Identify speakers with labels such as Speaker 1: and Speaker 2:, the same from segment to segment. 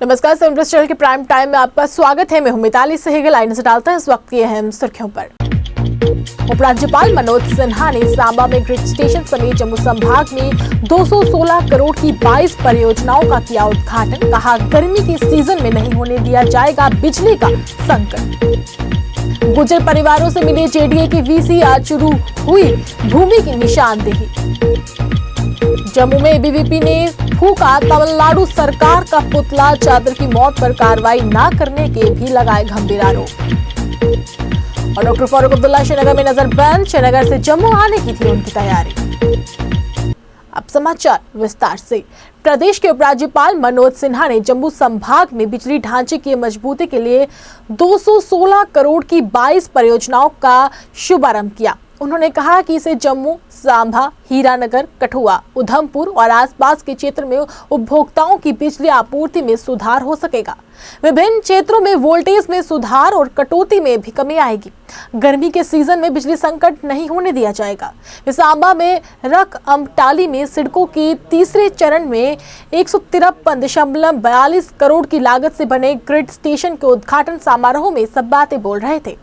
Speaker 1: नमस्कार, seven channel के prime time में आपका स्वागत है। मैं हूं मिताली सहगल। आइए नजर डालते हैं इस वक्त की अहम सुर्खियों पर। उपराज्यपाल मनोज सिन्हा ने सांबा में ग्रिड स्टेशन समेत जम्मू संभाग में 216 करोड़ की 22 परियोजनाओं का किया उद्घाटन। कहा, गर्मी के सीजन में नहीं होने दिया जाएगा बिजली का संकट। गुर्जर परिवारों से मिले जेडीए के वीसी, आज शुरू हुई भूमि की निशानदेही। जम्मू में एबीवीपी ने फूका तमिलनाडु सरकार का पुतला। छात्र की मौत पर कार्रवाई न करने के भी लगाए गंभीर आरोप। और डॉक्टर फारूक अब्दुल्ला श्रीनगर में नजरबंद। श्रीनगर से जम्मू आने की थी उनकी तैयारी। अब समाचार विस्तार से। प्रदेश के उपराज्यपाल मनोज सिन्हा ने जम्मू संभाग में बिजली ढांचे की मजबूती के लिए 216 करोड़ की 22 परियोजनाओं का शुभारंभ किया। उन्होंने कहा कि इससे जम्मू, सांबा, हीरानगर, कठुआ, उधमपुर और आसपास के क्षेत्र में उपभोक्ताओं की बिजली आपूर्ति में सुधार हो सकेगा। विभिन्न क्षेत्रों में वोल्टेज में सुधार और कटौती में भी कमी आएगी। गर्मी के सीजन में बिजली संकट नहीं होने दिया जाएगा। सांबा में रक अमटाली में सिडको के तीसरे चरण में 153.42 करोड़ की लागत से बने ग्रिड स्टेशन के उद्घाटन समारोह में सब बातें बोल रहे थे।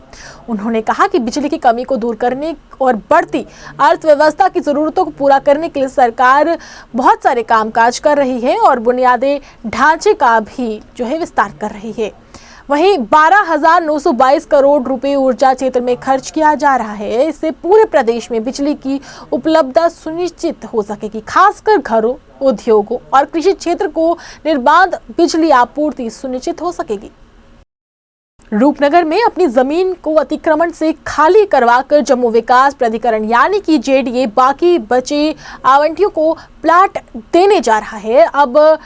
Speaker 1: उन्होंने कहा कि बिजली की कमी को दूर करने और बढ़ती अर्थव्यवस्था की जरूरतों को पूरा करने के लिए सरकार बहुत सारे कामकाज कर रही है और बुनियादी ढांचे का भी विस्तार कर रही है। वहीं 12,922 करोड़ रुपए ऊर्जा क्षेत्र में खर्च किया जा रहा है। इससे पूरे प्रदेश में बिजली की उपलब्धता सुनिश्चित हो सकेगी। खासकर घरों, उद्योगों और कृषि क्षेत्र को निर्बाध बिजली आपूर्ति सुनिश्चित हो सकेगी। रूपनगर में अपनी जमीन को अतिक्रमण से खाली करवाकर जम्मू विकास प्राधिकरण यानी कि जेडीए बाकी बचे आवंटियों को प्लाट देने जा रहा है। अब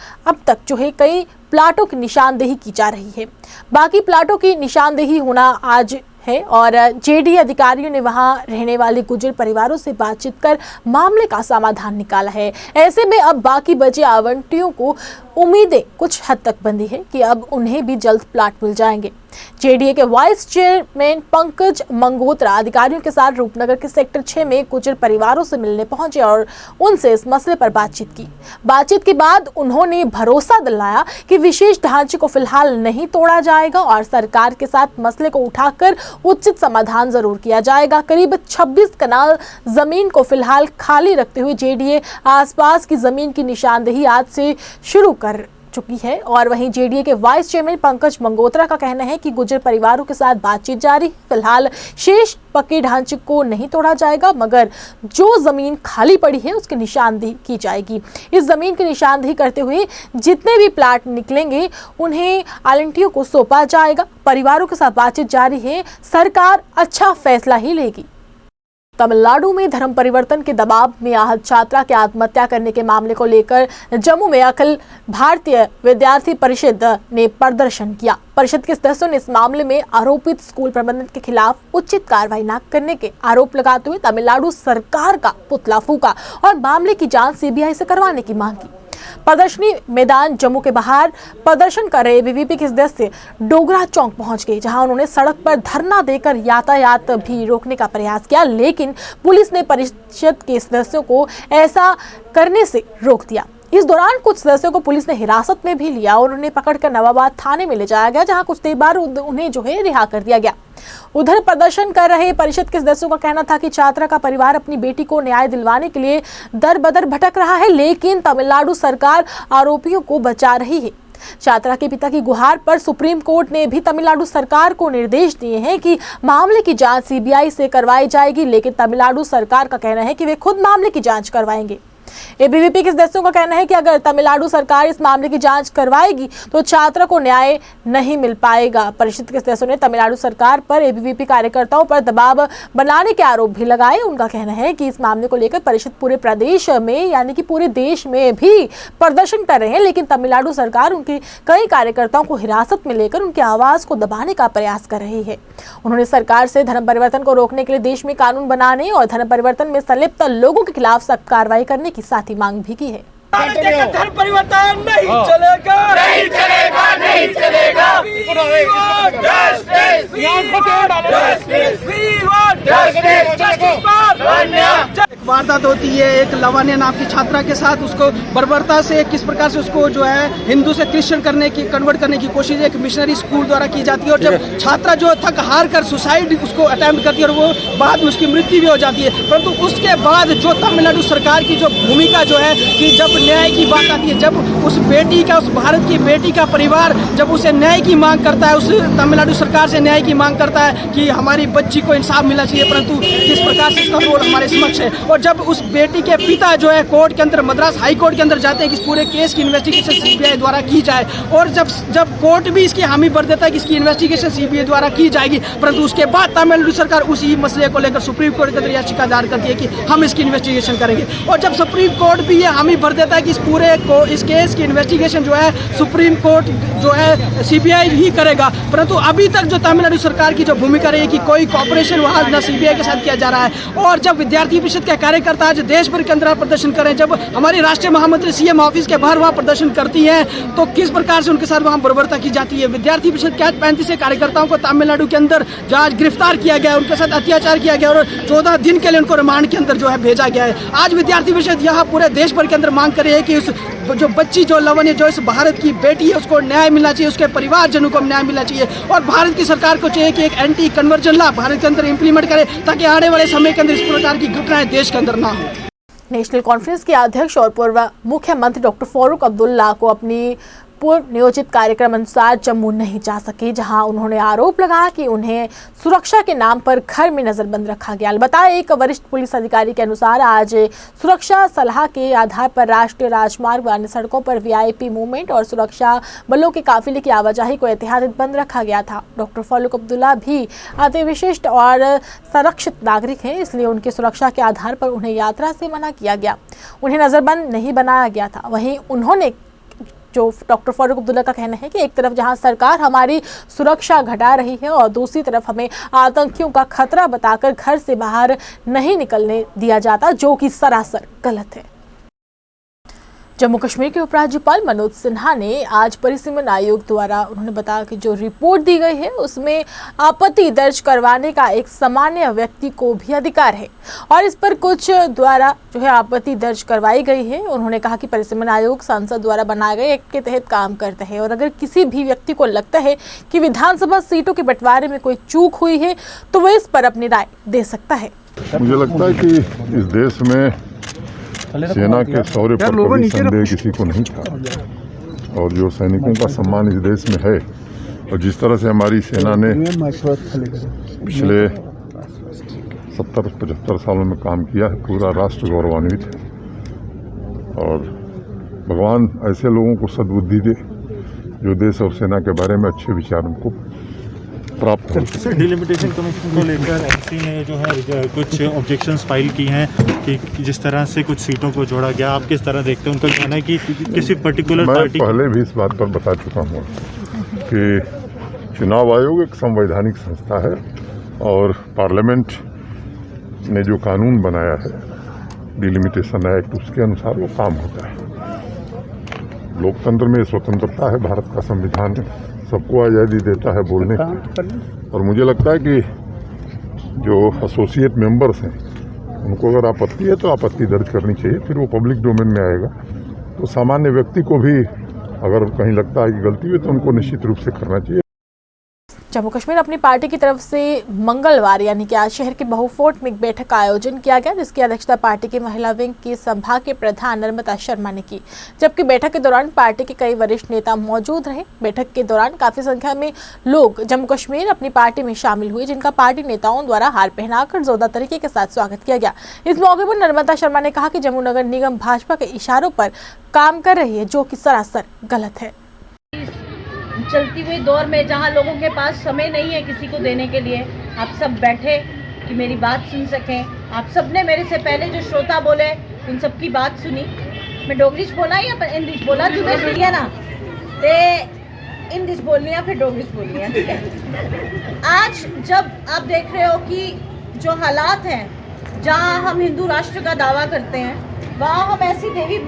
Speaker 1: तक कई प्लाटों की निशानदेही की जा रही है। बाकी प्लाटों की निशानदेही होना आज है और जेडीए अधिकारियों ने वहां रहने वाले गुर्जर परिवारों से बातचीत कर मामले का समाधान निकाला है। ऐसे में अब बाकी बचे आवंटियों को उम्मीदें कुछ हद तक बंधी है कि अब उन्हें भी जल्द प्लाट मिल जाएंगे। जेडीए के वाइस चेयरमैन पंकज मंगोत्रा अधिकारियों के साथ रूपनगर के सेक्टर 6 में गुर्जर परिवारों से मिलने पहुंचे और उनसे इस मसले पर बातचीत की। बातचीत के बाद उन्होंने भरोसा दिलाया कि विशेष ढांचे को फिलहाल नहीं तोड़ा जाएगा और सरकार के साथ मसले को उठाकर उचित समाधान जरूर किया जाएगा। करीब 26 कनाल जमीन को फिलहाल खाली रखते हुए जेडीए आसपास की जमीन की निशानदेही आज से शुरू कर चुकी है। और वहीं जेडीए के वाइस चेयरमैन पंकज मंगोत्रा का कहना है कि गुर्जर परिवारों के साथ बातचीत जारी। फिलहाल शेष पक्के ढांचे को नहीं तोड़ा जाएगा, मगर जो जमीन खाली पड़ी है उसकी निशानदेही की जाएगी। इस जमीन की निशानदेही करते हुए जितने भी प्लाट निकलेंगे उन्हें आलंटियों को सौंपा जाएगा। परिवारों के साथ बातचीत जारी है। सरकार अच्छा फैसला ही लेगी। तमिलनाडु में धर्म परिवर्तन के दबाव में आहत छात्रा के आत्महत्या करने के मामले को लेकर जम्मू में अखिल भारतीय विद्यार्थी परिषद ने प्रदर्शन किया। परिषद के सदस्यों ने इस मामले में आरोपित स्कूल प्रबंधन के खिलाफ उचित कार्रवाई न करने के आरोप लगाते हुए तमिलनाडु सरकार का पुतला फूका और मामले की जांच सीबीआई से करवाने की मांग की। प्रदर्शनी मैदान जम्मू के बाहर प्रदर्शन कर रहे एबीवीपी के सदस्य डोगरा चौक पहुंच गए, जहां उन्होंने सड़क पर धरना देकर यातायात भी रोकने का प्रयास किया, लेकिन पुलिस ने परिषद के सदस्यों को ऐसा करने से रोक दिया। इस दौरान कुछ सदस्यों को पुलिस ने हिरासत में भी लिया और उन्हें पकड़कर नवाबाद थाने में ले जाया गया, जहां कुछ देर बाद उन्हें रिहा कर दिया गया। उधर प्रदर्शन कर रहे परिषद के सदस्यों का कहना था कि छात्रा का परिवार अपनी बेटी को न्याय दिलवाने के लिए दर बदर भटक रहा है, लेकिन तमिलनाडु सरकार आरोपियों को बचा रही है। छात्रा के पिता की गुहार पर सुप्रीम कोर्ट ने भी तमिलनाडु सरकार को निर्देश दिए हैं कि मामले की जांच सीबीआई से करवाई जाएगी, लेकिन तमिलनाडु सरकार का कहना है कि वे खुद मामले की जांच करवाएंगे। एबीवीपी के सदस्यों का कहना है कि अगर तमिलनाडु सरकार इस मामले की जांच करवाएगी तो छात्रा को न्याय नहीं मिल पाएगा। परिषद के सदस्यों ने तमिलनाडु सरकार पर एबीवीपी कार्यकर्ताओं पर दबाव बनाने के आरोप भी लगाए। उनका कहना है कि इस मामले को लेकर परिषद पूरे प्रदेश में यानी कि पूरे देश में भी प्रदर्शन कर रहे हैं, लेकिन तमिलनाडु सरकार उनके कई कार्यकर्ताओं को हिरासत में लेकर उनकी आवाज को दबाने का प्रयास कर रही है। उन्होंने सरकार से धर्म परिवर्तन को रोकने के लिए देश में कानून बनाने और धर्म परिवर्तन में संलिप्त लोगों के खिलाफ सख्त कार्रवाई करने की साथ ही मांग भी की है।
Speaker 2: धर्म परिवर्तन नहीं चलेगा, नहीं चलेगा, नहीं चलेगा।
Speaker 3: वारदात होती है एक लवानिया नाम की छात्रा के साथ, उसको बर्बरता से किस प्रकार से उसको जो है हिंदू से क्रिश्चियन कन्वर्ट करने की कोशिश एक मिशनरी स्कूल द्वारा की जाती है, और जब छात्रा जो थक हार कर सुसाइड उसको अटेम्प्ट करती है और वो बाद में उसकी मृत्यु भी हो जाती है। परंतु उसके बाद जो तमिलनाडु सरकार की जो भूमिका जो है कि जब न्याय की बात आती है, जब उस बेटी का, उस भारत की बेटी का परिवार जब उसे न्याय की मांग करता है, उस तमिलनाडु सरकार से न्याय की मांग करता है कि हमारी बच्ची को इंसाफ मिलना चाहिए, परंतु किस प्रकार से इसका रोल हमारे समक्ष है। और जब उस बेटी के पिता जो है कोर्ट के अंदर, मद्रास हाई कोर्ट के अंदर जाते हैं कि इस पूरे केस की इन्वेस्टिगेशन सीबीआई द्वारा की जाए, और जब कोर्ट भी इसकी हामी भर देता है कि इसकी इन्वेस्टिगेशन सीबीआई द्वारा की जाएगी, परंतु उसके बाद तमिलनाडु सरकार उसी मसले को लेकर सुप्रीम कोर्ट के अंदर याचिका दायर करती है कि हम इसकी इन्वेस्टिगेशन करेंगे। और जब सुप्रीम कोर्ट भी ये हामी भर देता है कि इस केस की इन्वेस्टिगेशन जो है सुप्रीम कोर्ट जो है सीबीआई ही करेगा, परंतु अभी तक जो तमिलनाडु सरकार की जो भूमिका रही है कि कोई कॉपरेशन वहाँ न सीबीआई के साथ किया जा रहा है। और जब विद्यार्थी परिषद के कार्यकर्ता आज देश भर के अंदर प्रदर्शन करें, जब हमारी राष्ट्रीय महामंत्री सीएम ऑफिस के बाहर वहाँ प्रदर्शन करती हैं, तो किस प्रकार से उनके साथ वहाँ बर्बरता की जाती है। विद्यार्थी परिषद कैच 35 के कार्यकर्ताओं को तमिलनाडु के अंदर आज गिरफ्तार किया गया, उनके साथ अत्याचार किया गया और 14 दिन के लिए उनको रिमांड के अंदर जो है भेजा गया है। आज विद्यार्थी परिषद यहाँ पूरे देश भर के अंदर मांग कर रही है कि उस जो बच्ची जो लवन्य जो इस भारत की बेटी है उसको न्याय मिलना चाहिए, उसके परिवारजनों को न्याय मिलना चाहिए, और भारत की सरकार को चाहिए कि एक एंटी कन्वर्जन लॉ भारत के अंदर इंप्लीमेंट करे ताकि आने वाले समय के अंदर इस प्रकार की घटनाएं देश के अंदर ना हो।
Speaker 1: नेशनल कॉन्फ्रेंस के अध्यक्ष और पूर्व मुख्यमंत्री डॉक्टर फारूक अब्दुल्ला को अपनी पूर्व नियोजित कार्यक्रम अनुसार जम्मू नहीं जा सके, जहां उन्होंने आरोप लगाया कि उन्हें सुरक्षा के नाम पर घर में नजरबंद रखा गया। अलबत्ता एक वरिष्ठ पुलिस अधिकारी के अनुसार आज सुरक्षा सलाह के आधार पर राष्ट्रीय राजमार्ग व अन्य सड़कों पर वीआईपी मूवमेंट और सुरक्षा बलों के काफिले की आवाजाही को एहतियातन बंद रखा गया था। डॉक्टर फारूक अब्दुल्ला भी अति विशिष्ट और संरक्षित नागरिक हैं, इसलिए उनकी सुरक्षा के आधार पर उन्हें यात्रा से मना किया गया, उन्हें नजरबंद नहीं बनाया गया था। वहीं उन्होंने जो डॉक्टर फारूक अब्दुल्ला का कहना है कि एक तरफ जहां सरकार हमारी सुरक्षा घटा रही है और दूसरी तरफ हमें आतंकियों का खतरा बताकर घर से बाहर नहीं निकलने दिया जाता, जो कि सरासर गलत है। जम्मू कश्मीर के उपराज्यपाल मनोज सिन्हा ने आज परिसीमन आयोग द्वारा उन्होंने बताया कि जो रिपोर्ट दी गई है उसमें आपत्ति दर्ज करवाने का एक सामान्य व्यक्ति को भी अधिकार है और इस पर कुछ द्वारा जो है आपत्ति दर्ज करवाई गई है। उन्होंने कहा कि परिसीमन आयोग संसद द्वारा बनाए गए एक्ट के तहत काम करता है और अगर किसी भी व्यक्ति को लगता है कि विधानसभा सीटों के बंटवारे में कोई चूक हुई है तो वह इस पर अपनी राय दे सकता है।
Speaker 4: मुझे लगता है कि इस देश में सेना के शौर्य पर कभी संदेह किसी को नहीं था और जो सैनिकों का सम्मान इस देश में है और जिस तरह से हमारी सेना ने पिछले 70-75 सालों में काम किया है, पूरा राष्ट्र गौरवान्वित है और भगवान ऐसे लोगों को सद्बुद्धि दे जो देश और सेना के बारे में अच्छे विचारों को प्राप्त हो।
Speaker 5: डिलिमिटेशन कमीशन को लेकर एमपी ने जो है कुछ ऑब्जेक्शंस फाइल की हैं कि जिस तरह से कुछ सीटों को जोड़ा गया, आप किस तरह देखते हैं? उनका कहना है कि किसी पर्टिकुलर पार्टी,
Speaker 4: मैं पहले भी इस बात पर बता चुका हूँ कि चुनाव आयोग एक संवैधानिक संस्था है और पार्लियामेंट ने जो कानून बनाया है डिलिमिटेशन एक्ट, उसके अनुसार वो काम होता है। लोकतंत्र में स्वतंत्रता है, भारत का संविधान सबको आज़ादी देता है बोलने की और मुझे लगता है कि जो एसोसिएट मेंबर्स हैं उनको अगर आपत्ति है तो आपत्ति दर्ज करनी चाहिए, फिर वो पब्लिक डोमेन में आएगा। तो सामान्य व्यक्ति को भी अगर कहीं लगता है कि गलती हुई तो उनको निश्चित रूप से करना चाहिए।
Speaker 1: जम्मू कश्मीर अपनी पार्टी की तरफ से मंगलवार यानी कि आज शहर के बहुफोर्ट में एक बैठक का आयोजन किया गया, जिसकी अध्यक्षता पार्टी की महिला विंग की संभाग के प्रधान नर्मदा शर्मा ने की, जबकि बैठक के दौरान पार्टी के कई वरिष्ठ नेता मौजूद रहे। बैठक के दौरान काफी संख्या में लोग जम्मू कश्मीर अपनी पार्टी में शामिल हुए, जिनका पार्टी नेताओं द्वारा हार पहनाकर जोरदार तरीके के साथ स्वागत किया गया। इस मौके पर नर्मदा शर्मा ने कहा कि जम्मू नगर निगम भाजपा के इशारों पर काम कर रही है, जो कि सरासर गलत है।
Speaker 6: चलती हुई दौर में जहां लोगों के पास समय नहीं है किसी को देने के लिए, आप सब बैठे कि मेरी बात सुन सकें। आप सब ने मेरे से पहले जो श्रोता बोले उन सब की बात सुनी। मैं डोगरीच बोला या इंग्लिश बोला, तुम्हें सुनिए ना ते इंग्लिश बोलनी है फिर डोगरीच बोलनी है, ठीक है। आज जब आप देख रहे हो कि जो हालात हैं, जहाँ हम हिंदू राष्ट्र का दावा करते हैं, वहाँ हम ऐसी देवी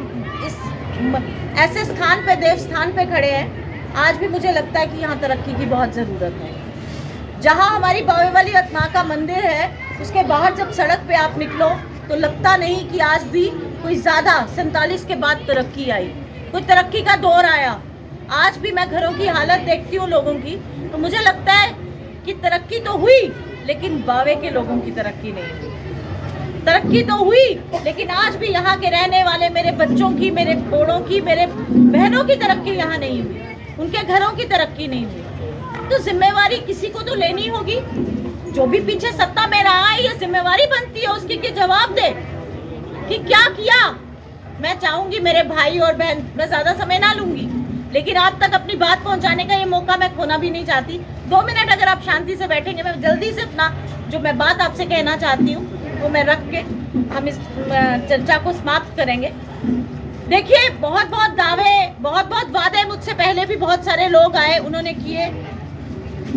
Speaker 6: ऐसे स्थान पे, देव स्थान पे खड़े हैं। आज भी मुझे लगता है कि यहाँ तरक्की की बहुत ज़रूरत है। जहाँ हमारी बावे वाली माँ का मंदिर है, उसके बाहर जब सड़क पे आप निकलो तो लगता नहीं कि आज भी कोई ज़्यादा 47 के बाद तरक्की आई, कोई तरक्की का दौर आया। आज भी मैं घरों की हालत देखती हूँ लोगों की, तो मुझे लगता है कि तरक्की तो हुई लेकिन बावे के लोगों की तरक्की नहीं हुई। तरक्की तो हुई लेकिन आज भी यहाँ के रहने वाले मेरे बच्चों की, मेरे बोड़ों की, मेरे बहनों की तरक्की यहाँ नहीं हुई, उनके घरों की तरक्की नहीं हुई। तो जिम्मेवारी किसी को तो लेनी होगी। जो भी पीछे सत्ता में रहा है, ये जिम्मेवारी बनती है उसकी कि जवाब दे कि क्या किया। मैं चाहूंगी मेरे भाई और बहन, मैं ज्यादा समय ना लूंगी, लेकिन आप तक अपनी बात पहुंचाने का ये मौका मैं खोना भी नहीं चाहती। 2 मिनट अगर आप शांति से बैठेंगे, मैं जल्दी से अपना जो मैं बात आपसे कहना चाहती हूँ वो मैं रख के हम इस चर्चा को समाप्त करेंगे। देखिए, बहुत बहुत दावे, बहुत बहुत वादे मुझसे पहले भी बहुत सारे लोग आए, उन्होंने किए,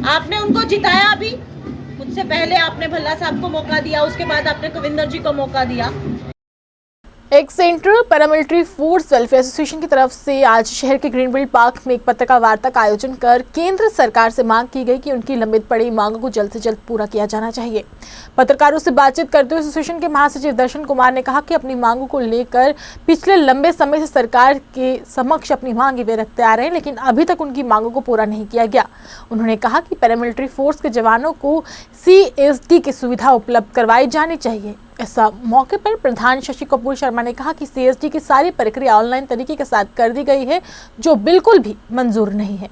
Speaker 6: आपने उनको जिताया भी। मुझसे पहले आपने भल्ला साहब को मौका दिया, उसके बाद आपने कविंदर जी को मौका दिया।
Speaker 1: एक central paramilitary force welfare association की तरफ से आज शहर के ग्रीनफील्ड पार्क में एक पत्रकार वार्ता का आयोजन कर केंद्र सरकार से मांग की गई कि उनकी लंबित पड़ी मांगों को जल्द से जल्द पूरा किया जाना चाहिए। पत्रकारों से बातचीत करते हुए एसोसिएशन के महासचिव दर्शन कुमार ने कहा कि अपनी मांगों को लेकर पिछले लंबे समय से सरकार के समक्ष अपनी मांगे वे रखते आ रहे हैं, लेकिन अभी तक उनकी मांगों को पूरा नहीं किया गया। उन्होंने कहा कि पैरामिलिट्री फोर्स के जवानों को CSD की सुविधा उपलब्ध करवाई जानी चाहिए। इस मौके पर प्रधान शशि कपूर शर्मा ने कहा कि CSD की सारी प्रक्रिया ऑनलाइन तरीके के साथ कर दी गई है, जो बिल्कुल भी मंजूर नहीं है।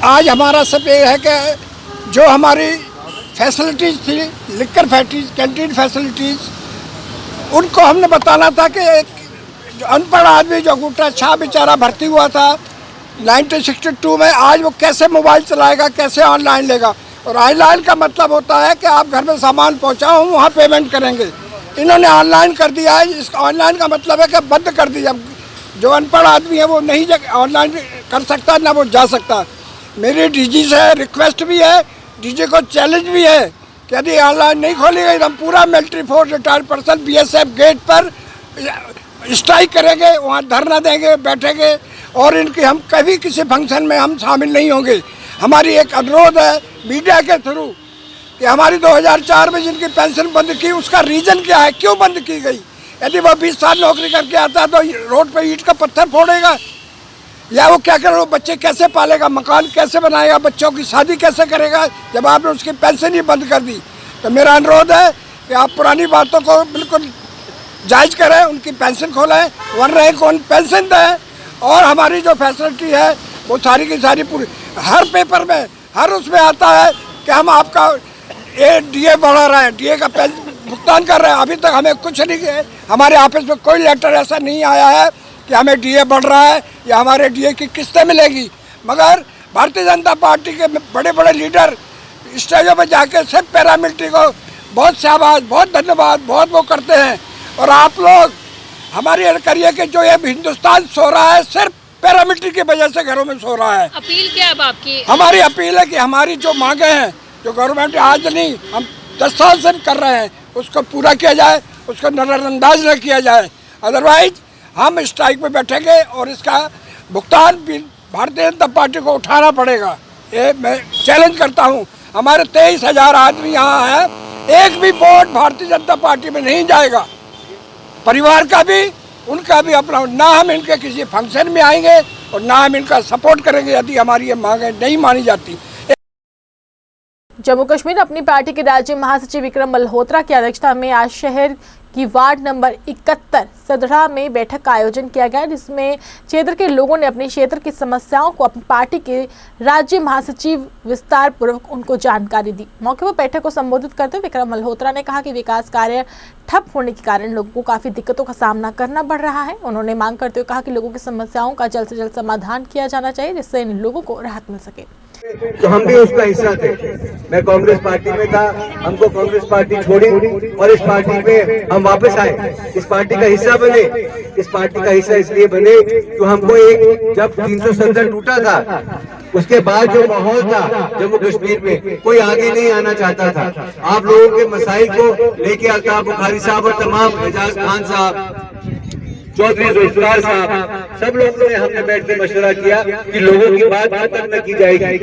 Speaker 7: आज हमारा सब ये है कि जो हमारी फैसिलिटीज़ थी, लिकर फैक्ट्रीज, कैंटीन फैसिलिटीज़, उनको हमने बताना था कि एक जो अनपढ़ आदमी जो अंगूठा छाप बेचारा भर्ती हुआ था 1962 में, आज वो कैसे मोबाइल चलाएगा, कैसे ऑनलाइन लेगा। और ऑनलाइन का मतलब होता है कि आप घर में सामान पहुंचाओ, वहाँ पेमेंट करेंगे। इन्होंने ऑनलाइन कर दिया है। इस ऑनलाइन का मतलब है कि बंद कर दिया। जो अनपढ़ आदमी है वो नहीं ऑनलाइन कर सकता, ना वो जा सकता। मेरी डीजी से रिक्वेस्ट भी है, डीजी को चैलेंज भी है कि यदि ऑनलाइन नहीं खोली गई तो हम पूरा military force retired person BSF gate पर स्ट्राइक करेंगे, वहाँ धरना देंगे, बैठेंगे और इनकी हम कभी किसी फंक्शन में हम शामिल नहीं होंगे। हमारी एक अनुरोध है मीडिया के थ्रू कि हमारी 2004 में जिनकी पेंशन बंद की, उसका रीज़न क्या है, क्यों बंद की गई। यदि वो 20 साल नौकरी करके आता है तो रोड पे ईंट का पत्थर फोड़ेगा, या वो क्या करेगा, बच्चे कैसे पालेगा, मकान कैसे बनाएगा, बच्चों की शादी कैसे करेगा, जब आपने उसकी पेंशन ही बंद कर दी। तो मेरा अनुरोध है कि आप पुरानी बातों को बिल्कुल जायज़ करें, उनकी पेंशन खोलें, वरना कौन पेंशन दें। और हमारी जो फैसिलिटी है वो सारी की सारी पूरी, हर पेपर में, हर उसमें आता है कि हम आपका DA बढ़ा रहे हैं, DA का भुगतान कर रहे हैं। अभी तक हमें कुछ नहीं किया, हमारे ऑफिस में कोई लेटर ऐसा नहीं आया है कि हमें DA बढ़ रहा है या हमारे DA की किस्तें मिलेगी। मगर भारतीय जनता पार्टी के बड़े बड़े लीडर स्टेजों पर जाके सिर्फ पैरामिलिट्री को बहुत शाबाश, बहुत धन्यवाद, बहुत वो करते हैं। और आप लोग हमारी करिए कि जो ये हिंदुस्तान सो रहा है सिर्फ पैरामिलिट्री की वजह से घरों में सो रहा है।
Speaker 8: अपील क्या है आपकी?
Speaker 7: हमारी अपील है कि हमारी जो मांगे हैं, जो गवर्नमेंट आज नहीं, हम 10 साल से कर रहे हैं, उसको पूरा किया जाए, उसको नजरअंदाज न किया जाए। अदरवाइज हम स्ट्राइक में बैठेंगे और इसका भुगतान भी भारतीय जनता पार्टी को उठाना पड़ेगा। ये मैं चैलेंज करता हूँ। हमारे 23,000 आदमी यहाँ हैं, एक भी वोट भारतीय जनता पार्टी में नहीं जाएगा। परिवार का भी, उनका भी अपना, ना हम इनके किसी फंक्शन में आएंगे और ना हम इनका सपोर्ट करेंगे यदि हमारी ये मांगें नहीं मानी जाती।
Speaker 1: जम्मू कश्मीर अपनी पार्टी के राज्य महासचिव विक्रम मल्होत्रा की अध्यक्षता में आज शहर की वार्ड नंबर 71 सदरा में बैठक का आयोजन किया गया, जिसमें क्षेत्र के लोगों ने अपने क्षेत्र की समस्याओं को अपनी पार्टी के राज्य महासचिव विस्तार पूर्वक उनको जानकारी दी। मौके पर बैठक को संबोधित करते हुए विक्रम मल्होत्रा ने कहा कि विकास कार्य ठप होने के कारण लोगों को काफी दिक्कतों का सामना करना पड़ रहा है। उन्होंने मांग करते हुए कहा कि लोगों की समस्याओं का जल्द से जल्द समाधान किया जाना चाहिए, जिससे इन लोगों को राहत मिल सके।
Speaker 9: तो हम भी उसका हिस्सा थे। मैं कांग्रेस पार्टी में था, हमको कांग्रेस पार्टी छोड़ी और इस पार्टी में हम वापस आए, इस पार्टी का हिस्सा बने। इस पार्टी का हिस्सा इसलिए बने कि हमको एक, जब 370 टूटा था, उसके बाद जो माहौल था जम्मू कश्मीर में, कोई आगे नहीं आना चाहता था। आप लोगों के मसाइल को लेके अल्ताफ बुखारी साहब और तमाम एजाज खान साहब, चौधरी जुल्फिकार साहब, सब लोगों ने हमने बैठ के मशवरा किया कि लोगों की बात कब तक न की जाएगी।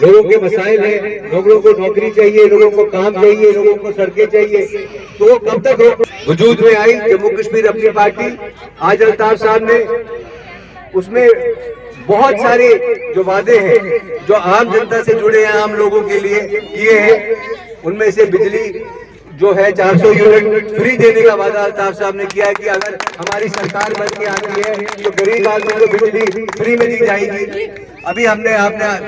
Speaker 9: लोगों के मसाइल है, लोगों को नौकरी चाहिए, लोगों को काम चाहिए, लोगों को सड़कें चाहिए, तो वो कब तक वजूद में आई। जम्मू कश्मीर अपनी पार्टी, आज अल्ताफ साहब ने उसमें बहुत सारे जो वादे हैं जो आम जनता से जुड़े हैं, आम लोगों के लिए किए हैं, उनमें से बिजली जो है 400 यूनिट फ्री देने का वादा अल्ताफ साहब ने किया है कि अगर हमारी सरकार बन के आती है तो गरीब आदमी को बिजली फ्री में दी जाएगी। अभी आपने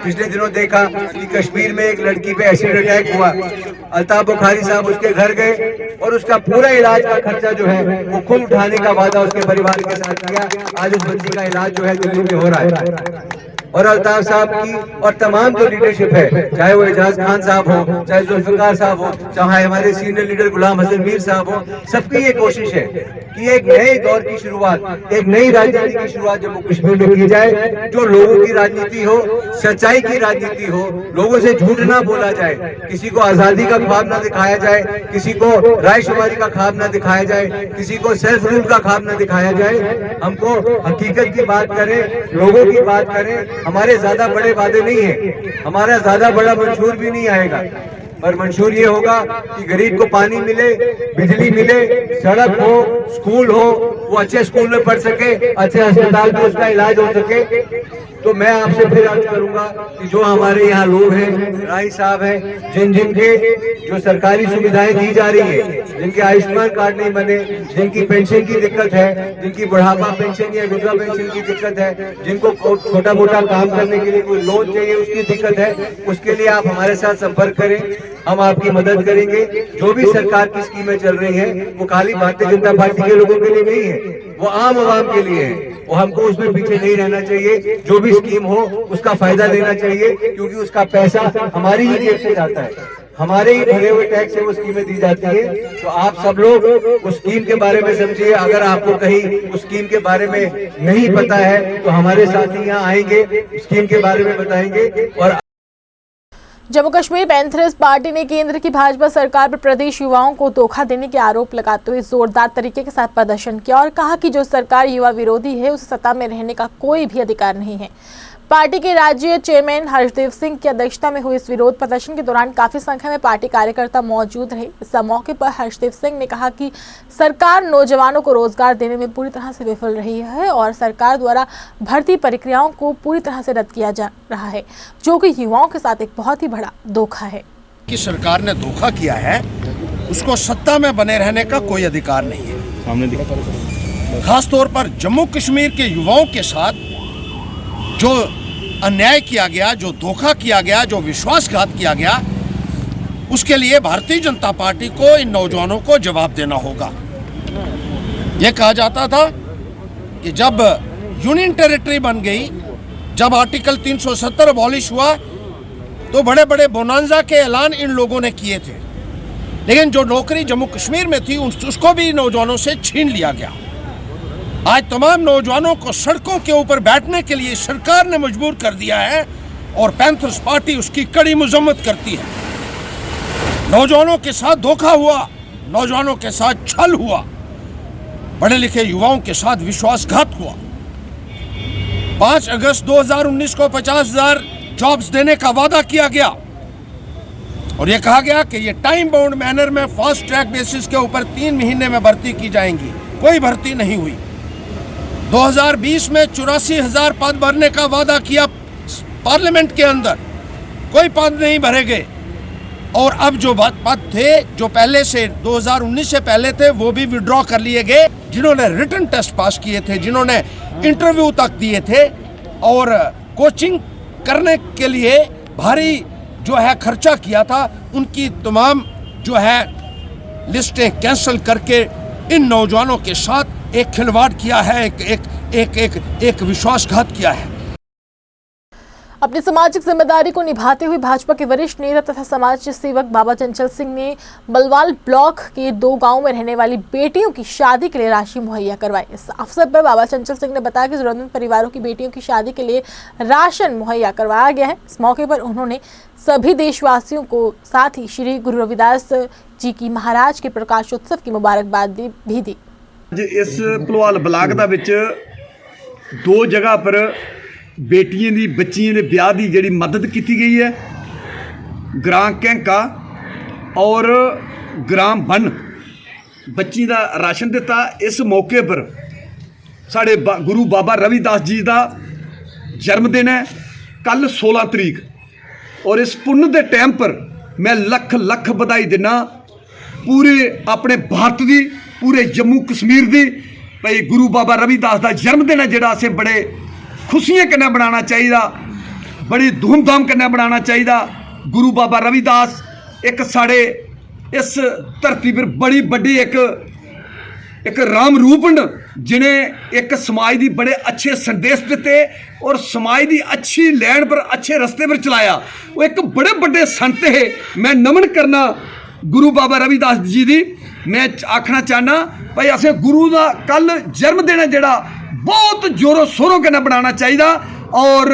Speaker 9: पिछले दिनों देखा कि कश्मीर में एक लड़की पे एसिड अटैक हुआ, अल्ताफ बुखारी साहब उसके घर गए और उसका पूरा इलाज का खर्चा जो है वो खुद उठाने का वादा उसके परिवार के साथ किया। आज उस बच्ची का इलाज जो है दिल्ली में हो रहा है। और अल्ताफ साहब की और तमाम जो लीडरशिप है, चाहे वो एजाज खान साहब हो, चाहे जुल्फिकार साहब हो, चाहे हमारे सीनियर लीडर गुलाम हसन मीर साहब हो, सबकी ये कोशिश है कि एक नए दौर की शुरुआत, एक नई राजनीति की शुरुआत जम्मू कश्मीर में की जाए, जो लोगों की राजनीति हो, सच्चाई की राजनीति हो, लोगों से झूठ ना बोला जाए, किसी को आजादी का ख्वाब ना दिखाया जाए, किसी को रायशुमारी का ख्वाब ना दिखाया जाए, किसी को सेल्फ रूल का ख्वाब ना दिखाया जाए। हमको हकीकत की बात करें, लोगों की बात करें। हमारे ज्यादा बड़े वादे नहीं है, हमारा ज्यादा बड़ा मंशूर भी नहीं आएगा, पर मंशूर ये होगा कि गरीब को पानी मिले, बिजली मिले, सड़क हो, स्कूल हो, वो अच्छे स्कूल में पढ़ सके, अच्छे अस्पताल में उसका इलाज हो सके। तो मैं आपसे फिर अर्ज करूंगा कि जो हमारे यहाँ लोग हैं, राही साहब हैं, जिनके जो सरकारी सुविधाएं दी जा रही है, जिनके आयुष्मान कार्ड नहीं बने, जिनकी पेंशन की दिक्कत है, जिनकी बुढ़ापा पेंशन या विधवा पेंशन की दिक्कत है, जिनको छोटा मोटा काम करने के लिए कोई लोन चाहिए उसकी दिक्कत है, उसके लिए आप हमारे साथ संपर्क करें, हम आपकी मदद करेंगे। जो भी सरकार की स्कीमें चल रही हैं वो खाली भारतीय जनता पार्टी के लोगों के लिए नहीं है, वो आम आवाम के लिए है। वो हमको उसमें पीछे नहीं रहना चाहिए, जो भी स्कीम हो उसका फायदा लेना चाहिए, क्योंकि उसका पैसा हमारी ही जेब से जाता है, हमारे ही भरे हुए टैक्स से वो स्कीमें दी जाती है। तो आप सब लोग उस स्कीम के बारे में समझिए। अगर आपको कहीं उस स्कीम के बारे में नहीं पता है तो हमारे साथी यहाँ आएंगे, स्कीम के बारे में बताएंगे। और
Speaker 1: जम्मू कश्मीर पैंथर्स पार्टी ने केंद्र की भाजपा सरकार पर प्रदेश युवाओं को धोखा देने के आरोप लगाते हुए जोरदार तरीके के साथ प्रदर्शन किया और कहा कि जो सरकार युवा विरोधी है उसे सत्ता में रहने का कोई भी अधिकार नहीं है। पार्टी के राज्य चेयरमैन हर्षदेव सिंह की अध्यक्षता में हुए इस विरोध प्रदर्शन के दौरान काफी संख्या में पार्टी कार्यकर्ता मौजूद रहे। इस मौके पर हर्षदेव सिंह ने कहा कि सरकार नौजवानों को रोजगार देने में पूरी तरह से विफल रही है और सरकार द्वारा भर्ती प्रक्रियाओं को पूरी तरह से रद्द किया जा रहा है, जो कि युवाओं के साथ एक बहुत ही बड़ा धोखा है।
Speaker 7: कि सरकार ने धोखा किया है, उसको सत्ता में बने रहने का कोई अधिकार नहीं है। खास तौर पर जम्मू कश्मीर के युवाओं के साथ जो अन्याय किया गया, जो धोखा किया गया, जो विश्वासघात किया गया, उसके लिए भारतीय जनता पार्टी को इन नौजवानों को जवाब देना होगा। यह कहा जाता था कि जब यूनियन टेरिटरी बन गई, जब आर्टिकल 370 अबॉलिश हुआ, तो बड़े बड़े बोनांजा के ऐलान इन लोगों ने किए थे, लेकिन जो नौकरी जम्मू कश्मीर में थी उसको भी नौजवानों से छीन लिया गया। आज तमाम नौजवानों को सड़कों के ऊपर बैठने के लिए सरकार ने मजबूर कर दिया है और पैंथर्स पार्टी उसकी कड़ी मजम्मत करती है। नौजवानों के साथ धोखा हुआ, नौजवानों के साथ छल हुआ, पढ़े लिखे युवाओं के साथ विश्वासघात हुआ। 5 अगस्त 2019 को 50,000 जॉब्स देने का वादा किया गया और यह कहा गया कि ये टाइम बाउंड मैनर में फास्ट ट्रैक बेसिस के ऊपर 3 महीने में भर्ती की जाएंगी। कोई भर्ती नहीं हुई। 2020 में 84,000 पद भरने का वादा किया पार्लियामेंट के अंदर, कोई पद नहीं भरे गए। और अब जो पद थे जो पहले से 2019 से पहले थे वो भी विड्रॉ कर लिए गए। जिन्होंने रिटन टेस्ट पास किए थे, जिन्होंने इंटरव्यू तक दिए थे और कोचिंग करने के लिए भारी जो है खर्चा किया था, उनकी तमाम जो है लिस्टें कैंसिल करके इन नौजवानों के साथ एक खिलवाड़ किया है, एक विश्वासघात किया है।
Speaker 1: अपनी सामाजिक जिम्मेदारी को निभाते हुए भाजपा के वरिष्ठ नेता तथा समाज सेवक बाबा चंचल सिंह ने बलवाल ब्लॉक के 2 गांवों में रहने वाली बेटियों की शादी के लिए राशि मुहैया करवाई। इस अवसर पर बाबा चंचल सिंह ने बताया कि जरूरतमंद परिवारों की बेटियों की शादी के लिए राशन मुहैया करवाया गया है। इस मौके पर उन्होंने सभी देशवासियों को साथ ही श्री गुरु रविदास जी की महाराज के प्रकाशोत्सव की मुबारकबाद भी दी।
Speaker 8: इस भलवाल ब्लाक दा विच दो जगह पर बेटियां दी बच्चियां दे ब्याह दी जिहड़ी मदद की गई है, ग्रां कैंका और ग्रां बन बच्ची का राशन दिता। इस मौके पर साढ़े गुरु बाबा रविदास जी का जन्मदिन है कल 16 तरीक, और इस पुण्य के टाइम पर मैं लख लख बधाई देना पूरे अपने भारत की, पूरे जम्मू कश्मीर की। भाई गुरु बाबा रविदास का जन्मदिन है जिहड़ा असें बड़े खुशियां कन्नै बनाना चाहिए, बड़ी धूमधाम कन्नै बनाना चाहिए। गुरु बाबा रविदास एक साढ़े इस धरती पर बड़ी बड़ी एक राम रूप न, जिन्हें एक समाज की बड़े अच्छे संदेश दिते और समाज की अच्छी लैन पर अच्छे रस्ते पर चलाया। वो एक बड़े बड़े संत है। मैं नमन करना गुरु बाबा रविदास जी की। मैं आखना चाहना भाई असें गुरु का कल जन्मदिन है जिहड़ा बहुत जोरों शोरों कन्नै बनाना चाहिए और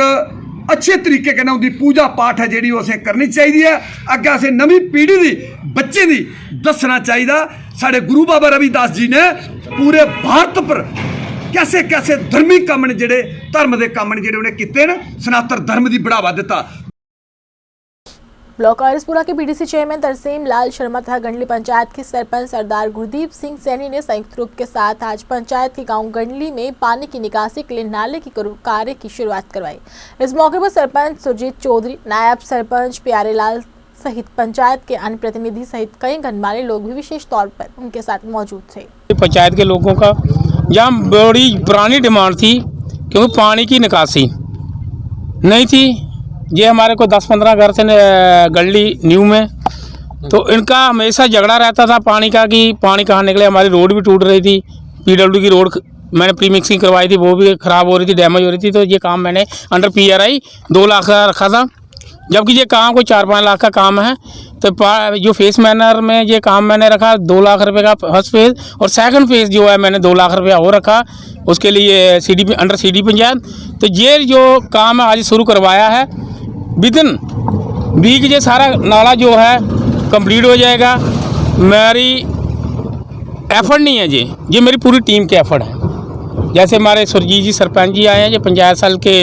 Speaker 8: अच्छे तरीके कन्नै उनकी पूजा पाठ है जिहड़ी असें करनी चाहिए है। अग्गे असें नवीं पीढ़ी दी बच्चे दी दसना चाहिए साढ़े गुरु बाबा रविदास जी ने पूरे भारत पर कैसे कैसे धर्मी कम ने जिहड़े धर्म के कम ने जिहड़े उन्हें कीते न, सनातन धर्म की बढ़ावा दिता।
Speaker 1: ब्लॉक आरएसपुरा के पीडीसी चेयरमैन तरसेम लाल शर्मा तथा गंडली पंचायत के सरपंच सरदार गुरदीप सिंह सैनी ने संयुक्त रूप के साथ आज पंचायत के गांव गंडली में पानी की निकासी के लिए नाले की कार्य की शुरुआत करवाई। इस मौके पर सरपंच सुरजीत चौधरी, नायब सरपंच प्यारेलाल सहित पंचायत के अन्य प्रतिनिधि सहित कई गणमान्य लोग भी विशेष तौर पर उनके साथ मौजूद थे।
Speaker 10: पंचायत के लोगों का जहाँ बड़ी पुरानी डिमांड थी क्योंकि पानी की निकासी नहीं थी, ये हमारे को 10-15 घर से गली न्यू में, तो इनका हमेशा झगड़ा रहता था पानी का कि पानी कहाँ निकले। हमारी रोड भी टूट रही थी, पीडब्ल्यू की रोड मैंने प्री मिक्सिंग करवाई थी, वो भी ख़राब हो रही थी, डैमेज हो रही थी। तो ये काम मैंने अंडर PRI 2 लाख का रखा था, जबकि ये काम कोई 4-5 लाख का काम है। तो जो फेस मैनर में ये काम मैंने रखा 2 लाख रुपए का फर्स्ट फेज़, और सेकंड फेज़ जो है मैंने 2 लाख रुपया और रखा उसके लिए अंडर CD पंचायत। तो ये जो काम है आज शुरू करवाया है, विदिन वीक ये सारा नाला जो है कंप्लीट हो जाएगा। मेरी एफर्ट नहीं है, ये मेरी पूरी टीम के एफर्ट है। जैसे हमारे सुरजीत जी सरपंच जी आए हैं, ये पंचायत साल के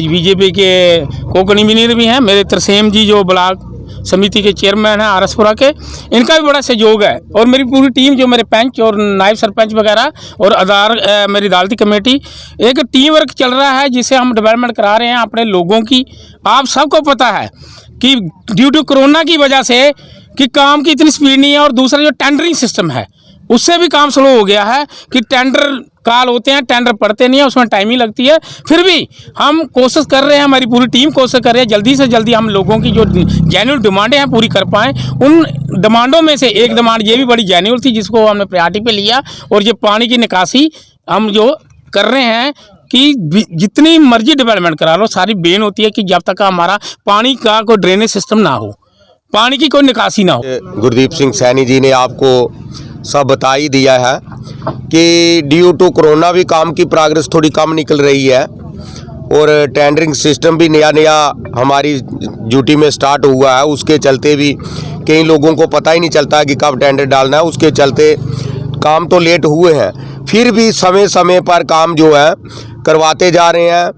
Speaker 10: BJP के को कन्वीनर भी हैं। मेरे तरसेम जी जो ब्लॉक समिति के चेयरमैन हैं आरएसपुरा के, इनका भी बड़ा सहयोग है। और मेरी पूरी टीम जो मेरे पंच और नायब सरपंच वगैरह और मेरी अदालती कमेटी, एक टीम वर्क चल रहा है जिसे हम डेवलपमेंट करा रहे हैं अपने लोगों की। आप सबको पता है कि ड्यू टू कोरोना की वजह से कि काम की इतनी स्पीड नहीं है, और दूसरा जो टेंडरिंग सिस्टम है उससे भी काम स्लो हो गया है कि टेंडर काल होते हैं, टेंडर पड़ते नहीं है, उसमें टाइम ही लगती है। फिर भी हम कोशिश कर रहे हैं, हमारी पूरी टीम कोशिश कर रही है जल्दी से जल्दी हम लोगों की जो जेन्युइन डिमांडें हैं पूरी कर पाएँ। उन डिमांडों में से एक डिमांड ये भी बड़ी जेन्युइन थी जिसको हमने प्रायोरिटी पे लिया, और ये पानी की निकासी हम जो कर रहे हैं कि जितनी मर्जी डेवलपमेंट करा लो, सारी बेन होती है कि जब तक हमारा पानी का कोई ड्रेनेज सिस्टम ना हो, पानी की कोई निकासी ना हो।
Speaker 11: गुरदीप सिंह सैनी जी ने आपको सब बता ही दिया है कि ड्यू टू कोरोना भी काम की प्रोग्रेस थोड़ी कम निकल रही है, और टेंडरिंग सिस्टम भी नया हमारी ड्यूटी में स्टार्ट हुआ है। उसके चलते भी कई लोगों को पता ही नहीं चलता कि कब टेंडर डालना है, उसके चलते काम तो लेट हुए हैं। फिर भी समय समय पर काम जो है करवाते जा रहे हैं।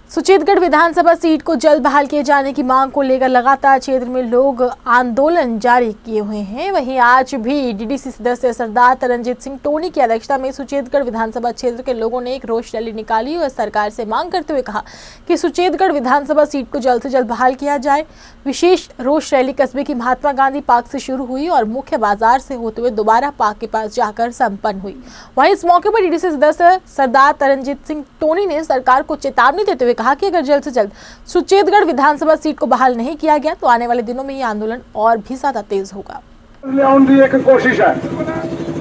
Speaker 1: सुचेतगढ़ विधानसभा सीट को जल्द बहाल किए जाने की मांग को लेकर लगातार क्षेत्र में लोग आंदोलन जारी किए हुए हैं। वहीं आज भी डीडीसी सदस्य सरदार तरनजीत सिंह टोनी की अध्यक्षता में सुचेतगढ़ विधानसभा क्षेत्र के लोगों ने एक रोष रैली निकाली और सरकार से मांग करते हुए कहा कि सुचेतगढ़ विधानसभा सीट को जल्द से जल्द बहाल किया जाए। विशेष रोष रैली कस्बे की महात्मा गांधी पार्क से शुरू हुई और मुख्य बाजार से होते हुए दोबारा पार्क के पास जाकर संपन्न हुई। वहीं इस मौके पर डीडीसी सदस्य सरदार तरनजीत सिंह टोनी ने सरकार को चेतावनी देते हुए कहा कि अगर जल्द से जल्द सुचेतगढ़ विधानसभा सीट को बहाल नहीं किया गया तो आने वाले दिनों में ये आंदोलन और भी ज्यादा तेज होगा।
Speaker 12: एक कोशिश है,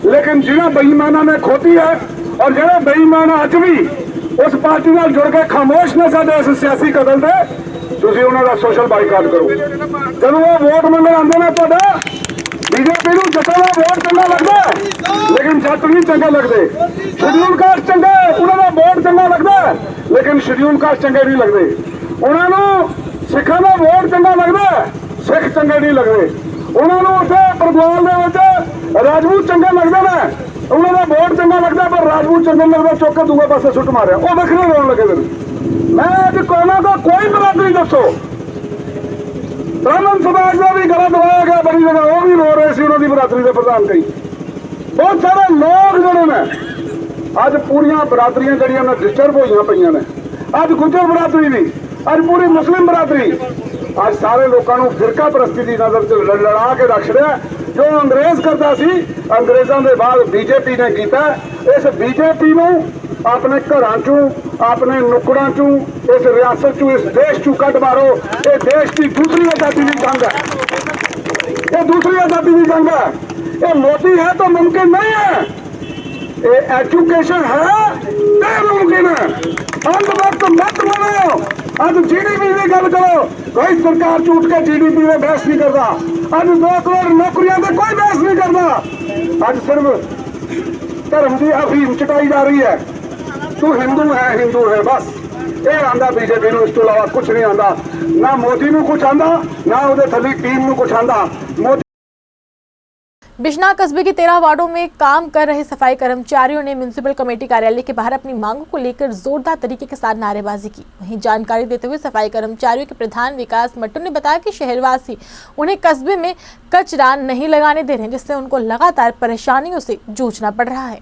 Speaker 12: लेकिन जिन्हें बेईमाना ने खोती है और जिन्हें बेईमाना अज भी उस पार्टी नाल जुड़ के खामोश ने साडे इस सियासी कदल दे, तुसीं उन्हां दा सोशल बाइकाट करो। जब वो वोट मंगण आंदे ने तुहाडा बीजेपी नूं जट्टां दा वोट चंगा लगदा, लेकिन जट नहीं चंगे लगदे। शेड्यूल कास्ट चंगे, उन्हां दा वोट चंगा लगदा, लेकिन शेड्यूल कास्ट चंगे नहीं लगदे। उन्हां नूं सिखां दा वोट चंगा लगदा, सिख चंगे नहीं लगदे। उन्हां नूं उत्थे बरदवाल दे विच राजपूत चंगे लगदे ने, उन्होंने वोट चंगा लगता पर राजपूत चंगा लगता चुक के दूसरे पासे सुट मारे वो वखरे रोन लगे दिन। मैं अज कहना तो कोई बरादरी दसो ब्राह्मण समाज का भी गला दबाया गया बड़ी जगह वो भी रो रहे थे उन्होंने बरादरी के प्रधान कई बहुत सारे लोग जोड़े ने अज पूरिया बरादरियां जड़ियां ने डिस्टर्ब हुई पई ने अज गुजर बरादरी भी अज पूरी मुस्लिम बरादरी अज सारे लोगों को फिरका परस्ती की नजर च लड़ा के रख रहा जो अंग्रेज करता सी अंग्रेजों के बाद बीजेपी ने किया इस बीजेपी में अपने घरों चू अपने नुकड़ों चू इस रियासत चू इस देश चू कट मारो ये देश की दूसरी आजादी की जंग है ये दूसरी आजादी की जंग है ये मोदी है तो मुमकिन नहीं है ये एजुकेशन है तो मुमकिन है अंत वक्त मत बनो अज जीडीपी की गल करो कोई सरकार झूठ के जीडीपी में बहस नहीं करता अज 2 करोड़ नौकरियों से कोई बहस नहीं करता अज सिर्फ धर्म की अफीम चटाई जा रही है तू हिंदू है बस ये आंदा बीजेपी को इस तो अलावा कुछ नहीं आंदा ना मोदी को कुछ आंदा ना उहदे थल्ले टीम को कुछ आंदा।
Speaker 1: बिजनौर कस्बे के 13 वार्डों में काम कर रहे सफाई कर्मचारियों ने म्युनिसिपल कमेटी कार्यालय के बाहर अपनी मांगों को लेकर जोरदार तरीके के साथ नारेबाजी की। वहीं जानकारी देते हुए सफाई कर्मचारियों के प्रधान विकास मट्टू ने बताया कि शहरवासी उन्हें कस्बे में कचरा नहीं लगाने दे रहे हैं, जिससे उनको लगातार परेशानियों से जूझना पड़ रहा है।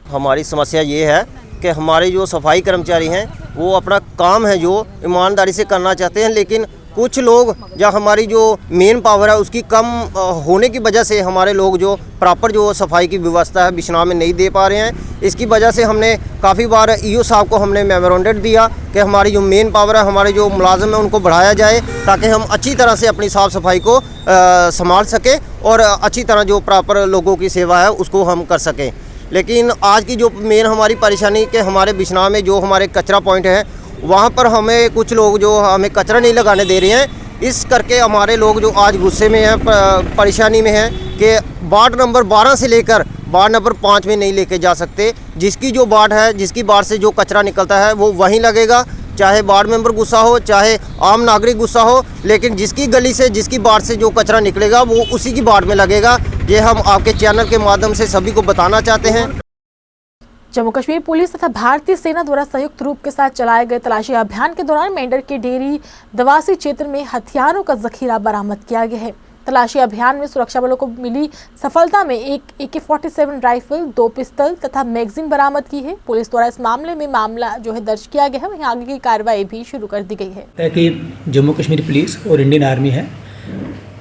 Speaker 11: हमारी समस्या ये है कि हमारे जो सफाई कर्मचारी हैं वो अपना काम है जो ईमानदारी से करना चाहते हैं, लेकिन कुछ लोग या हमारी जो मेन पावर है उसकी कम होने की वजह से हमारे लोग जो प्रॉपर जो सफाई की व्यवस्था है बिजनौर में नहीं दे पा रहे हैं। इसकी वजह से हमने काफ़ी बार ईओ साहब को हमने मेमोरेंडम दिया कि हमारी जो मेन पावर है हमारे जो मुलाजिम है उनको बढ़ाया जाए ताकि हम अच्छी तरह से अपनी साफ़ सफाई को संभाल सकें और अच्छी तरह जो प्रॉपर लोगों की सेवा है उसको हम कर सकें। लेकिन आज की जो मेन हमारी परेशानी कि हमारे बिजनौर में जो हमारे कचरा पॉइंट है वहाँ पर हमें कुछ लोग जो हमें कचरा नहीं लगाने दे रहे हैं। इस करके हमारे लोग जो आज गुस्से में हैं, परेशानी में हैं कि वार्ड नंबर 12 से लेकर वार्ड नंबर 5 में नहीं लेके जा सकते। जिसकी जो वार्ड है जिसकी वार्ड से जो कचरा निकलता है वो वहीं लगेगा, चाहे वार्ड मेंबर गुस्सा हो चाहे आम नागरिक गुस्सा हो, लेकिन जिसकी गली से जिसकी वार्ड से जो कचरा निकलेगा वो उसी की वार्ड में लगेगा। ये हम आपके चैनल के माध्यम से सभी को बताना चाहते हैं।
Speaker 1: जम्मू कश्मीर पुलिस तथा भारतीय सेना द्वारा संयुक्त रूप के साथ चलाए गए तलाशी अभियान के दौरान मेंढर के डेरी दवासी क्षेत्र में हथियारों का जखीरा बरामद किया गया है। तलाशी अभियान में सुरक्षा बलों को मिली सफलता में एक AK-47 राइफल, 2 पिस्तौल तथा मैगजीन बरामद की है। पुलिस द्वारा इस मामले में मामला जो है दर्ज किया गया है, वहीं आगे की कार्रवाई भी शुरू कर दी गई है।
Speaker 13: कि जम्मू कश्मीर पुलिस और इंडियन आर्मी है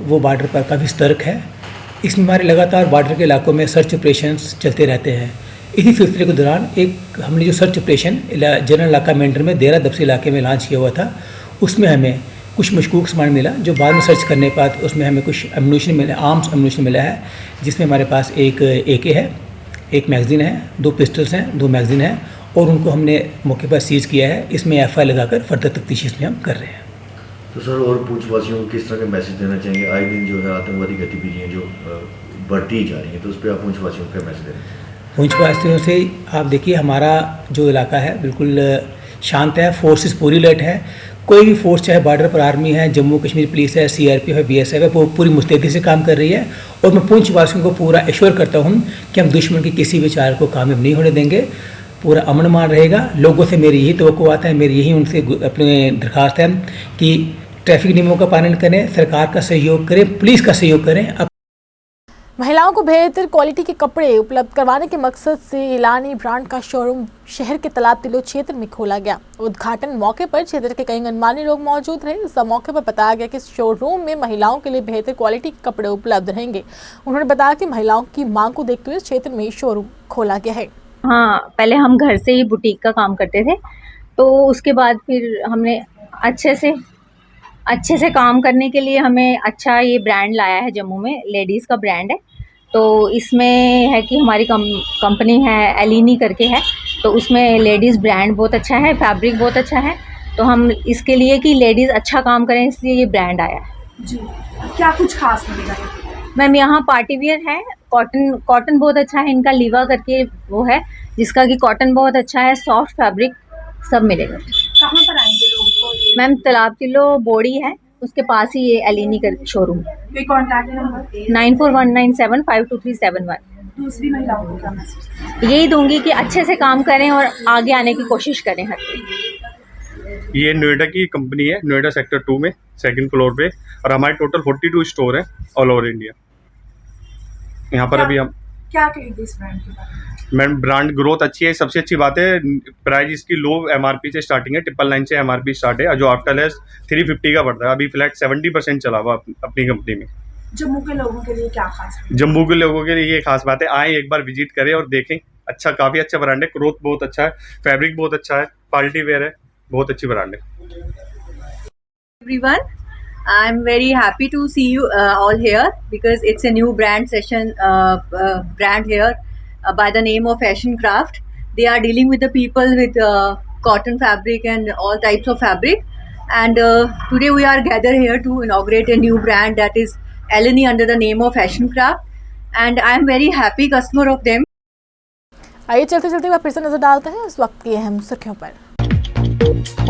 Speaker 13: वो बॉर्डर पर काफ़ी सतर्क है। इसमें हमारे लगातार बॉर्डर के इलाकों में सर्च ऑपरेशंस चलते रहते हैं। इसी सिलसिले के दौरान एक हमने जो सर्च ऑपरेशन जनरल इलाका मेंढर में देरा दबसी इलाके में लॉन्च किया हुआ था, उसमें हमें कुछ मशकूक सामान मिला जो बाद में सर्च करने के बाद उसमें हमें कुछ एम्यूनिशन मिला, आर्म्स एम्यूनिशन मिला है, जिसमें हमारे पास एक AK है, एक मैगज़ीन है, 2 पिस्टल्स हैं, 2 मैगज़ीन हैं और उनको हमने मौके पर सीज़ किया है। इसमें FI लगाकर फर्दर तफ्तीश इसमें हम कर रहे हैं।
Speaker 14: तो सर और पूछवासियों को किस तरह का मैसेज देना चाहेंगे? आए दिन जो है आतंकवादी गतिविधियाँ जो बढ़ती जा रही हैं, तो उस पर आप पूछवासियों को क्या मैसेज देना चाहेंगे?
Speaker 13: पूछवासियों से आप देखिए हमारा जो इलाका है बिल्कुल शांत है, फोर्सेस पूरी अलर्ट है। कोई भी फोर्स चाहे बॉर्डर पर आर्मी है, जम्मू कश्मीर पुलिस है, CRPF है, BSF है, वो पूरी मुस्तैदी से काम कर रही है और मैं पूंछवासियों को पूरा एश्योर करता हूँ कि हम दुश्मन की किसी भी चाल को कामयाब नहीं होने देंगे। पूरा अमन मान रहेगा। लोगों से मेरी यही तवक्को आता है, मेरी यही उनसे अपनी दरख्वास्त है कि ट्रैफिक नियमों का पालन करें, सरकार का सहयोग करें, पुलिस का सहयोग करें।
Speaker 1: महिलाओं को बेहतर क्वालिटी के कपड़े उपलब्ध करवाने के मकसद से इलानी ब्रांड का शोरूम शहर के तालाब तिलो क्षेत्र में खोला गया। उद्घाटन मौके पर क्षेत्र के कई गणमान्य लोग मौजूद रहे। इस मौके पर बताया गया कि शोरूम में महिलाओं के लिए बेहतर क्वालिटी के कपड़े उपलब्ध रहेंगे। उन्होंने बताया कि महिलाओं की मांग को देखते हुए इस क्षेत्र में शोरूम खोला गया है।
Speaker 6: हाँ, पहले हम घर से ही बुटीक का काम करते थे, तो उसके बाद फिर हमने अच्छे से काम करने के लिए हमें अच्छा ये ब्रांड लाया है। जम्मू में लेडीज़ का ब्रांड है, तो इसमें है कि हमारी कंपनी है एलिनी करके है, तो उसमें लेडीज़ ब्रांड बहुत अच्छा है, फैब्रिक बहुत अच्छा है। तो हम इसके लिए कि लेडीज़ अच्छा काम करें इसलिए ये ब्रांड आया है।
Speaker 15: जी, क्या कुछ खास मिलेगा
Speaker 6: मैम? यहाँ पार्टी वियर है, कॉटन बहुत अच्छा है, इनका लीवा करके वो है जिसका कि कॉटन बहुत अच्छा है, सॉफ्ट फैब्रिक सब मिलेगा।
Speaker 15: कहाँ पर आएंगे लोग को?
Speaker 6: मैम तालाब तिलो बोड़ी है, उसके पास ही ये एलिनी का शोरूम।
Speaker 15: कोई कॉन्टैक्ट नंबर?
Speaker 6: 9419752371।
Speaker 15: दूसरी महिलाओं को क्या मैसेज?
Speaker 6: यही दूंगी कि अच्छे से काम करें और आगे आने की कोशिश करें हर कोई।
Speaker 5: ये नोएडा की कंपनी है, नोएडा सेक्टर 2 में 2nd फ्लोर पे, और हमारे टोटल 42 स्टोर है ऑल ओवर इंडिया। यहाँ पर अभी हम
Speaker 15: क्या कहेंगे इस ब्रांड के बारे में?
Speaker 5: मैम ब्रांड ग्रोथ अच्छी है, सबसे अच्छी बात है प्राइस इसकी लो एमआरपी से स्टार्टिंग है, 999 से एमआरपी स्टार्ट है, जो आफ्टर लेस 350 का पड़ता है। अभी फ्लैट 70% चला हुआ अपनी कंपनी में।
Speaker 15: जम्मू के लोगों के लिए क्या खास है?
Speaker 5: जम्मू के लोगों के लिए ये खास बात है, आए एक बार विजिट करें और देखें। अच्छा, काफ़ी अच्छा ब्रांड है, ग्रोथ बहुत अच्छा है, फैब्रिक बहुत अच्छा है, पार्टी वेयर है, बहुत अच्छी ब्रांड है।
Speaker 6: Everyone, I'm very happy to see you all here because it's a new brand session, brand here by the name of Fashion Craft. They are dealing with the people with cotton fabric and all types of fabric. And today we are gathered here to inaugurate a new brand that is Eleni under the name of Fashion Craft. And I am very happy customer of them.
Speaker 1: आइए चलते चलते हुए फिर से नजर डालते हैं इस वक्त की अहम सुर्खियों पर।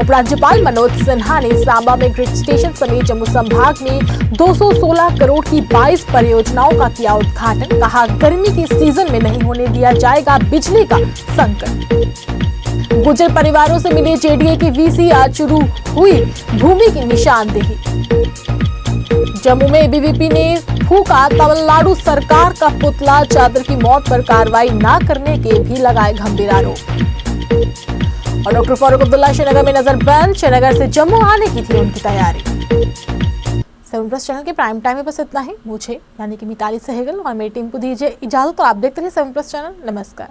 Speaker 1: उपराज्यपाल मनोज सिन्हा ने सांबा में ग्रिड स्टेशन समेत जम्मू संभाग में 216 करोड़ की 22 परियोजनाओं का किया उद्घाटन। कहा, गर्मी के सीजन में नहीं होने दिया जाएगा बिजली का संकट। गुर्जर परिवारों से मिले जेडीए के वीसी, आज शुरू हुई भूमि की निशानदेही। जम्मू में एबीवीपी ने फूका तमिलनाडु सरकार का पुतला, चादर की मौत पर कार्रवाई न करने के भी लगाए गंभीर आरोप। और डॉक्टर फारूक अब्दुल्ला श्रीनगर में नजर बंद, श्रीनगर से जम्मू आने की थी उनकी तैयारी। 7 प्लस चैनल के प्राइम टाइम में बस इतना ही। मुझे यानी कि मिताली सहगल और मेरी टीम को दीजिए इजाजत। तो आप देखते रहिए 7 प्लस चैनल। नमस्कार।